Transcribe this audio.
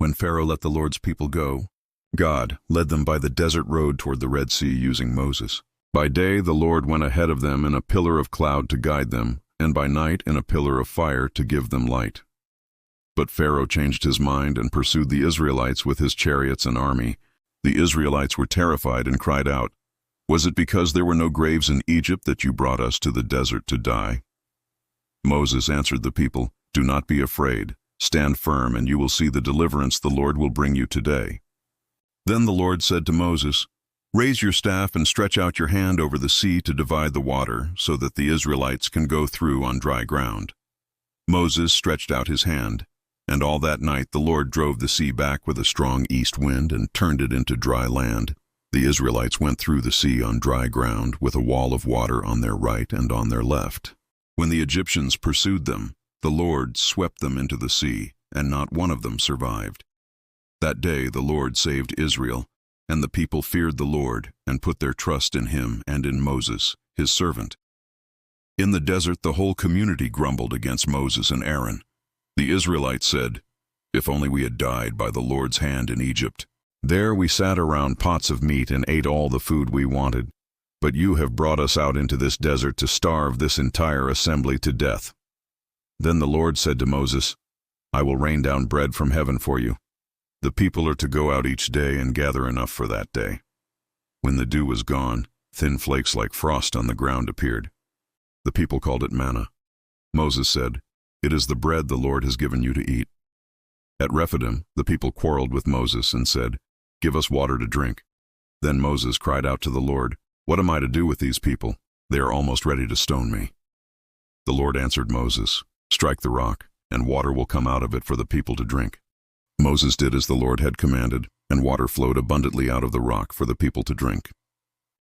When Pharaoh let the Lord's people go, God led them by the desert road toward the Red Sea using Moses. By day the Lord went ahead of them in a pillar of cloud to guide them, and by night in a pillar of fire to give them light. But Pharaoh changed his mind and pursued the Israelites with his chariots and army. The Israelites were terrified and cried out, "Was it because there were no graves in Egypt that you brought us to the desert to die?" Moses answered the people, "Do not be afraid. Stand firm, and you will see the deliverance the Lord will bring you today." Then the Lord said to Moses, "Raise your staff and stretch out your hand over the sea to divide the water, so that the Israelites can go through on dry ground." Moses stretched out his hand, and all that night the Lord drove the sea back with a strong east wind and turned it into dry land. The Israelites went through the sea on dry ground, with a wall of water on their right and on their left. When the Egyptians pursued them, the Lord swept them into the sea, and not one of them survived. That day the Lord saved Israel, and the people feared the Lord and put their trust in him and in Moses, his servant. In the desert the whole community grumbled against Moses and Aaron. The Israelites said, "If only we had died by the Lord's hand in Egypt. There we sat around pots of meat and ate all the food we wanted. But you have brought us out into this desert to starve this entire assembly to death." Then the Lord said to Moses, "I will rain down bread from heaven for you. The people are to go out each day and gather enough for that day." When the dew was gone, thin flakes like frost on the ground appeared. The people called it manna. Moses said, "It is the bread the Lord has given you to eat." At Rephidim, the people quarreled with Moses and said, "Give us water to drink." Then Moses cried out to the Lord, "What am I to do with these people? They are almost ready to stone me." The Lord answered Moses, "Strike the rock, and water will come out of it for the people to drink." Moses did as the Lord had commanded, and water flowed abundantly out of the rock for the people to drink.